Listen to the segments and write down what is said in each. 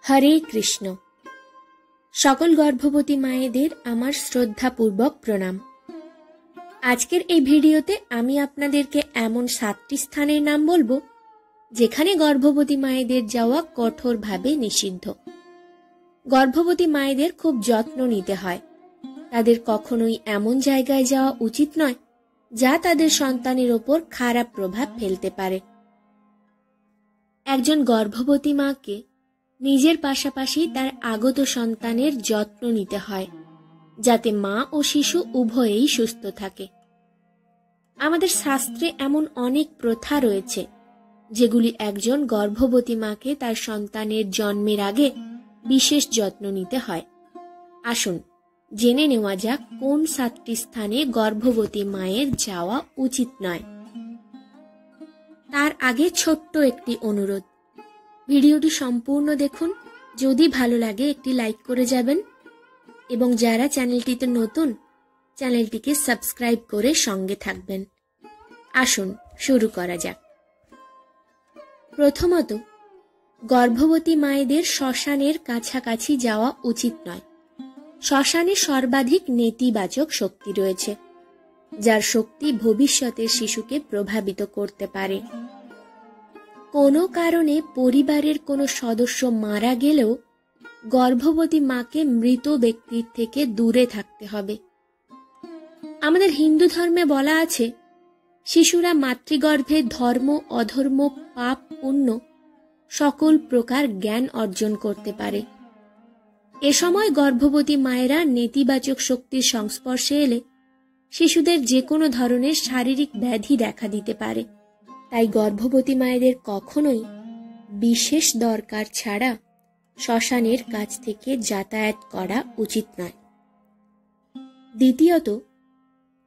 হরে কৃষ্ণ। সকল গর্ভবতী মায়েদের আমার শ্রদ্ধাপূর্বক প্রণাম। আজকের এই ভিডিওতে আমি আপনাদেরকে এমন 7টি স্থানের নাম বলবো যেখানে গর্ভবতী মায়েদের যাওয়া কঠোরভাবে নিষিদ্ধ। গর্ভবতী মায়েদের খুব যত্ন নিতে হয়। তাদের কখনোই এমন জায়গায় যাওয়া উচিত নয় যা তাদের সন্তানের ওপর খারাপ প্রভাব ফেলতে পারে। একজন গর্ভবতী মাকে নিজের পাশাপাশি তার আগত সন্তানের যত্ন নিতে হয়, যাতে মা ও শিশু উভয়েই সুস্থ থাকে। আমাদের শাস্ত্রে এমন অনেক প্রথা রয়েছে যেগুলি একজন গর্ভবতী মাকে তার সন্তানের জন্মের আগে বিশেষ যত্ন নিতে হয়। আসুন জেনে নেওয়া যাক কোন 7টি স্থানে গর্ভবতী মায়ের যাওয়া উচিত নয়। তার আগে ছোট্ট একটি অনুরোধ, ভিডিওটি সম্পূর্ণ দেখুন। যদি ভালো লাগে একটি লাইক করে যাবেন এবং যারা চ্যানেলটিতে নতুন, চ্যানেলটিকে সাবস্ক্রাইব করে সঙ্গে থাকবেন। আসুন শুরু করা যাক। প্রথমত, গর্ভবতী মায়েদের শ্মশানের কাছাকাছি যাওয়া উচিত নয়। শ্মশানে সর্বাধিক নেতিবাচক শক্তি রয়েছে, যার শক্তি ভবিষ্যতের শিশুকে প্রভাবিত করতে পারে। কোনো কারণে পরিবারের কোনো সদস্য মারা গেলেও গর্ভবতী মাকে মৃত ব্যক্তির থেকে দূরে থাকতে হবে। আমাদের হিন্দু ধর্মে বলা আছে, শিশুরা মাতৃগর্ভে ধর্ম অধর্ম পাপ পুণ্য সকল প্রকার জ্ঞান অর্জন করতে পারে। এ সময় গর্ভবতী মায়েরা নেতিবাচক শক্তির সংস্পর্শে এলে শিশুদের যে কোনো ধরনের শারীরিক ব্যাধি দেখা দিতে পারে। তাই গর্ভবতী মায়েদের কখনোই বিশেষ দরকার ছাড়া শ্মশানের কাছ থেকে যাতায়াত করা উচিত নয়। দ্বিতীয়ত,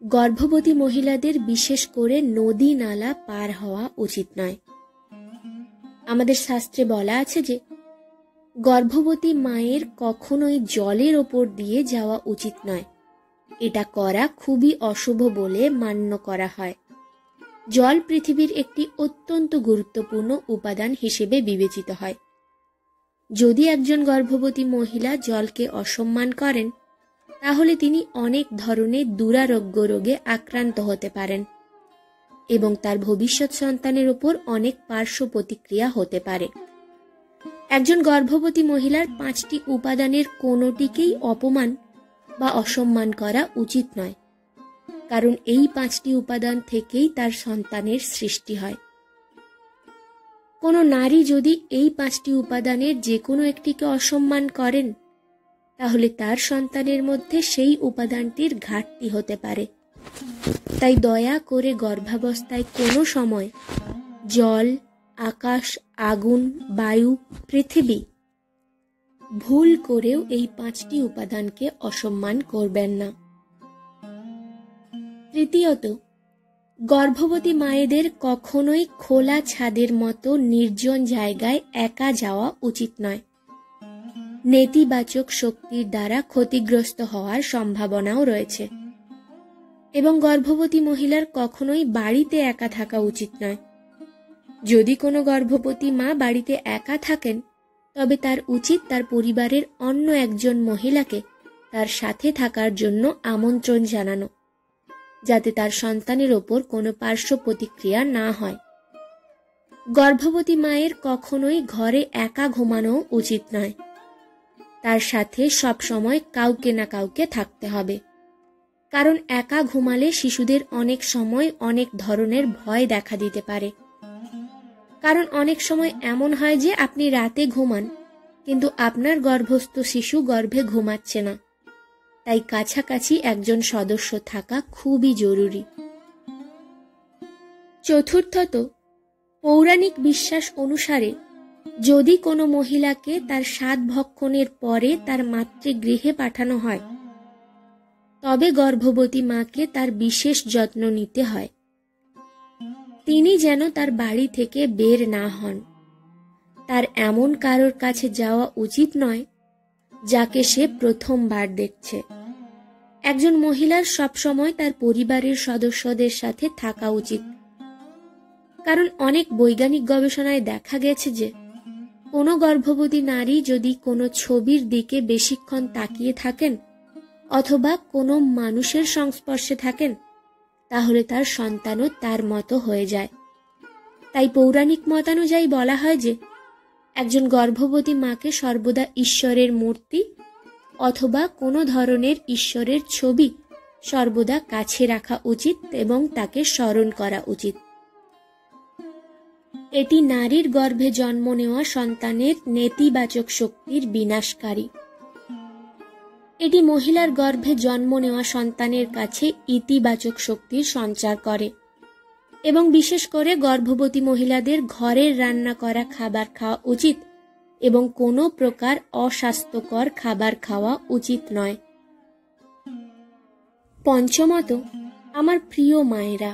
গর্ভবতী মহিলাদের বিশেষ করে নদী নালা পার হওয়া উচিত নয়। আমাদের শাস্ত্রে বলা আছে যে গর্ভবতী মায়ের কখনোই জলের ওপর দিয়ে যাওয়া উচিত নয়। এটা করা খুবই অশুভ বলে মান্য করা হয়। জল পৃথিবীর একটি অত্যন্ত গুরুত্বপূর্ণ উপাদান হিসেবে বিবেচিত হয়। যদি একজন গর্ভবতী মহিলা জলকে অসম্মান করেন, তাহলে তিনি অনেক ধরনের দুরারোগ্য রোগে আক্রান্ত হতে পারেন এবং তার ভবিষ্যৎ সন্তানের উপর অনেক পার্শ্ব প্রতিক্রিয়া হতে পারে। একজন গর্ভবতী মহিলার 5টি উপাদানের কোনোটিকেই অপমান বা অসম্মান করা উচিত নয়, কারণ এই 5টি উপাদান থেকেই তার সন্তানের সৃষ্টি হয়। কোনো নারী যদি এই 5টি উপাদানের যে কোনো একটিকে অসম্মান করেন, তাহলে তার সন্তানের মধ্যে সেই উপাদানটির ঘাটতি হতে পারে। তাই দয়া করে গর্ভাবস্থায় কোনো সময় জল, আকাশ, আগুন, বায়ু, পৃথিবী ভুল করেও এই 5টি উপাদানকে অসম্মান করবেন না। তৃতীয়ত, গর্ভবতী মায়েদের কখনোই খোলা ছাদের মতো নির্জন জায়গায় একা যাওয়া উচিত নয়। নেতিবাচক শক্তির দ্বারা ক্ষতিগ্রস্ত হওয়ার সম্ভাবনাও রয়েছে এবং গর্ভবতী মহিলার কখনোই বাড়িতে একা থাকা উচিত নয়। যদি কোনো গর্ভবতী মা বাড়িতে একা থাকেন, তবে তার উচিত তার পরিবারের অন্য একজন মহিলাকে তার সাথে থাকার জন্য আমন্ত্রণ জানানো, যাতে তার সন্তানের ওপর কোনো পার্শ্ব প্রতিক্রিয়া না হয়। গর্ভবতী মায়ের কখনোই ঘরে একা ঘুমানো উচিত নয়। তার সাথে সবসময় কাউকে না কাউকে থাকতে হবে, কারণ একা ঘুমালে শিশুদের অনেক সময় অনেক ধরনের ভয় দেখা দিতে পারে। কারণ অনেক সময় এমন হয় যে আপনি রাতে ঘুমান, কিন্তু আপনার গর্ভস্থ শিশু গর্ভে ঘুমাচ্ছে না। তাই কাছাকাছি একজন সদস্য থাকা খুবই জরুরি। চতুর্থত, পৌরাণিক বিশ্বাস অনুসারে যদি কোনো মহিলাকে তার 7 ভক্ষণের পরে তার মাতৃগৃহে পাঠানো হয়, তবে গর্ভবতী মাকে তার বিশেষ যত্ন নিতে হয়। তিনি যেন তার বাড়ি থেকে বের না হন। তার এমন কারোর কাছে যাওয়া উচিত নয় যাকে সে প্রথমবার দেখছে। একজন মহিলার সবসময় তার পরিবারের সদস্যদের সাথে থাকা উচিত, কারণ অনেক বৈজ্ঞানিক গবেষণায় দেখা গেছে যে কোনো গর্ভবতী নারী যদি কোনো ছবির দিকে বেশিক্ষণ তাকিয়ে থাকেন অথবা কোনো মানুষের সংস্পর্শে থাকেন, তাহলে তার সন্তানও তার মতো হয়ে যায়। তাই পৌরাণিক মতানুযায়ী বলা হয় যে একজন গর্ভবতী মাকে সর্বদা ঈশ্বরের মূর্তি অথবা কোনো ধরনের ঈশ্বরের ছবি সর্বদা কাছে রাখা উচিত এবং তাকে স্মরণ করা উচিত। এটি নারীর গর্ভে জন্ম নেওয়া সন্তানের নেতিবাচক শক্তির বিনাশকারী। এটি মহিলার গর্ভে জন্ম নেওয়া সন্তানের কাছে ইতিবাচক শক্তির সঞ্চার করে এবং বিশেষ করে গর্ভবতী মহিলাদের ঘরের রান্না করা খাবার খাওয়া উচিত এবং কোনো প্রকার অস্বাস্থ্যকর খাবার খাওয়া উচিত নয়। পঞ্চমত, আমার প্রিয় মায়েরা,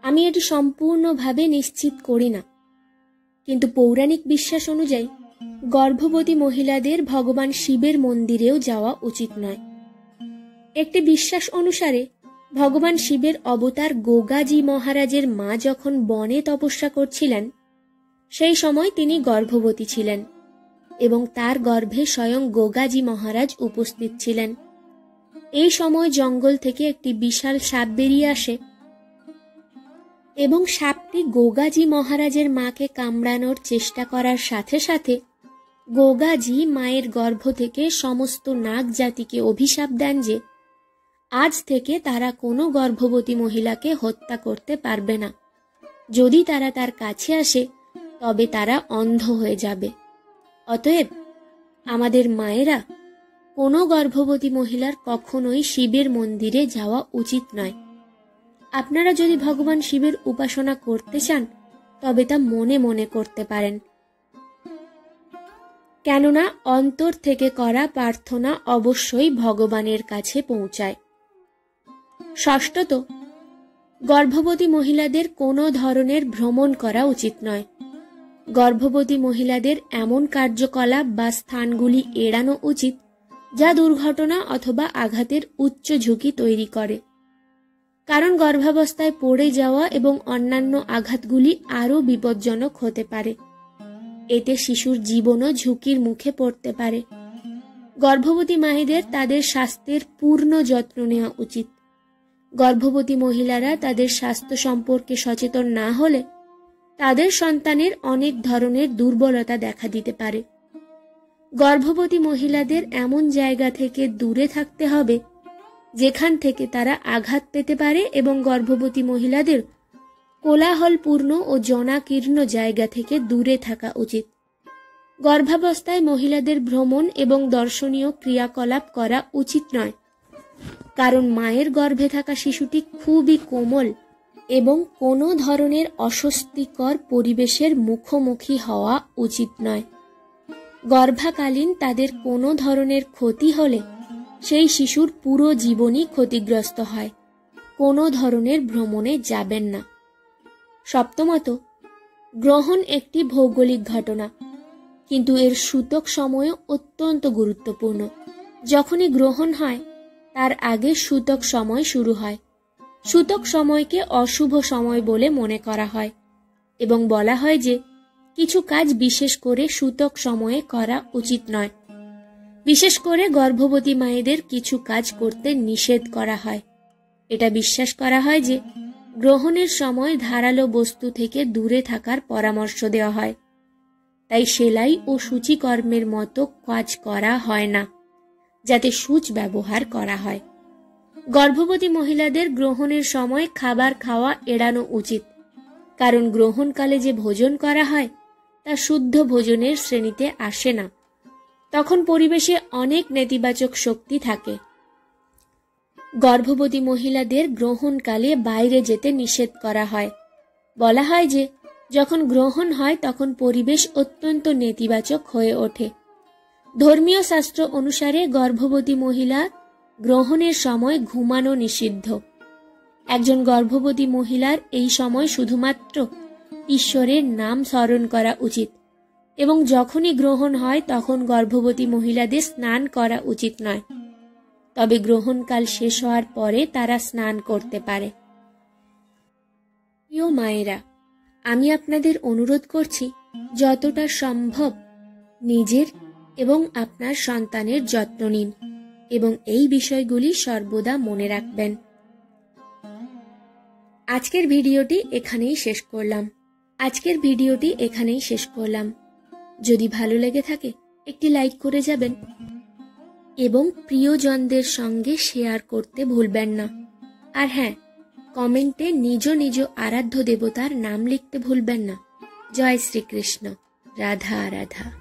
আমি এটি সম্পূর্ণভাবে নিশ্চিত করি না, কিন্তু পৌরাণিক বিশ্বাস অনুযায়ী গর্ভবতী মহিলাদের ভগবান শিবের মন্দিরেও যাওয়া উচিত নয়। একটি বিশ্বাস অনুসারে ভগবান শিবের অবতার গোগাজি মহারাজের মা যখন বনে তপস্যা করছিলেন, সেই সময় তিনি গর্ভবতী ছিলেন এবং তার গর্ভে স্বয়ং গোগাজি মহারাজ উপস্থিত ছিলেন। এই সময় জঙ্গল থেকে একটি বিশাল সাপ বেরিয়ে আসে এবং সাপটি গোগাজি মহারাজের মাকে কামড়ানোর চেষ্টা করার সাথে সাথে গোগাজি মায়ের গর্ভ থেকে সমস্ত নাগ জাতিকে অভিশাপ দেন যে আজ থেকে তারা কোনো গর্ভবতী মহিলাকে হত্যা করতে পারবে না। যদি তারা তার কাছে আসে তবে তারা অন্ধ হয়ে যাবে। অতএব আমাদের মায়েরা, কোনো গর্ভবতী মহিলার কখনোই শিবের মন্দিরে যাওয়া উচিত নয়। আপনারা যদি ভগবান শিবের উপাসনা করতে চান তবে তা মনে মনে করতে পারেন, কেননা অন্তর থেকে করা প্রার্থনা অবশ্যই ভগবানের কাছে পৌঁছায়। ষষ্ঠত, গর্ভবতী মহিলাদের কোনো ধরনের ভ্রমণ করা উচিত নয়। গর্ভবতী মহিলাদের এমন কার্যকলাপ বা স্থানগুলি এড়ানো উচিত যা দুর্ঘটনা অথবা আঘাতের উচ্চ ঝুঁকি তৈরি করে, কারণ গর্ভাবস্থায় পড়ে যাওয়া এবং অন্যান্য আঘাতগুলি আরও বিপজ্জনক হতে পারে। এতে শিশুর জীবনও ঝুঁকির মুখে পড়তে পারে। গর্ভবতী মায়েদের তাদের স্বাস্থ্যের পূর্ণ যত্ন নেওয়া উচিত। গর্ভবতী মহিলারা তাদের স্বাস্থ্য সম্পর্কে সচেতন না হলে তাদের সন্তানের অনেক ধরনের দুর্বলতা দেখা দিতে পারে। গর্ভবতী মহিলাদের এমন জায়গা থেকে দূরে থাকতে হবে যেখান থেকে তারা আঘাত পেতে পারে এবং গর্ভবতী মহিলাদের কোলাহলপূর্ণ ও জনাকীর্ণ জায়গা থেকে দূরে থাকা উচিত। গর্ভাবস্থায় মহিলাদের ভ্রমণ এবং দর্শনীয় ক্রিয়াকলাপ করা উচিত নয়, কারণ মায়ের গর্ভে থাকা শিশুটি খুবই কোমল এবং কোনো ধরনের অস্বস্তিকর পরিবেশের মুখোমুখি হওয়া উচিত নয়। গর্ভাকালীন তাদের কোনো ধরনের ক্ষতি হলে সেই শিশুর পুরো জীবনই ক্ষতিগ্রস্ত হয়। কোনো ধরনের ভ্রমণে যাবেন না। সপ্তমত, গ্রহণ একটি ভৌগোলিক ঘটনা, কিন্তু এর সূতক সময়ও অত্যন্ত গুরুত্বপূর্ণ। যখনই গ্রহণ হয় তার আগে সূতক সময় শুরু হয়। সূতক সময়কে অশুভ সময় বলে মনে করা হয় এবং বলা হয় যে কিছু কাজ বিশেষ করে সূতক সময়ে করা উচিত নয়। বিশেষ করে গর্ভবতী মায়েদের কিছু কাজ করতে নিষেধ করা হয়। এটা বিশ্বাস করা হয় যে গ্রহণের সময় ধারালো বস্তু থেকে দূরে থাকার পরামর্শ দেওয়া হয়। তাই সেলাই ও সূচিকর্মের মতো কাজ করা হয় না, যাতে সূচ ব্যবহার করা হয়। গর্ভবতী মহিলাদের গ্রহণের সময় খাবার খাওয়া এড়ানো উচিত, কারণ গ্রহণকালে যে ভোজন করা হয় তা শুদ্ধ ভোজনের শ্রেণীতে আসে না। তখন পরিবেশে অনেক নেতিবাচক শক্তি থাকে। গর্ভবতী মহিলাদের গ্রহণকালে বাইরে যেতে নিষেধ করা হয়। বলা হয় যে যখন গ্রহণ হয় তখন পরিবেশ অত্যন্ত নেতিবাচক হয়ে ওঠে। ধর্মীয় শাস্ত্র অনুসারে গর্ভবতী মহিলা গ্রহণের সময় ঘুমানো নিষিদ্ধ। একজন গর্ভবতী মহিলার এই সময় শুধুমাত্র ঈশ্বরের নাম স্মরণ করা উচিত এবং যখনই গ্রহণ হয় তখন গর্ভবতী মহিলাদের স্নান করা উচিত নয়। তবে গ্রহণকাল শেষ হওয়ার পরে তারা স্নান করতে পারে। প্রিয় মায়েরা, আমি আপনাদের অনুরোধ করছি যতটা সম্ভব নিজের এবং আপনার সন্তানের যত্ন নিন এবং এই বিষয়গুলি সর্বদা মনে রাখবেন। আজকের ভিডিওটি এখানেই শেষ করলাম। যদি ভালো লেগে থাকে একটি লাইক করে যাবেন এবং প্রিয়জনদের সঙ্গে শেয়ার করতে ভুলবেন না। আর হ্যাঁ, কমেন্টে নিজ নিজ আরাধ্য দেবতার নাম লিখতে ভুলবেন না। জয় শ্রীকৃষ্ণ। রাধা রাধা।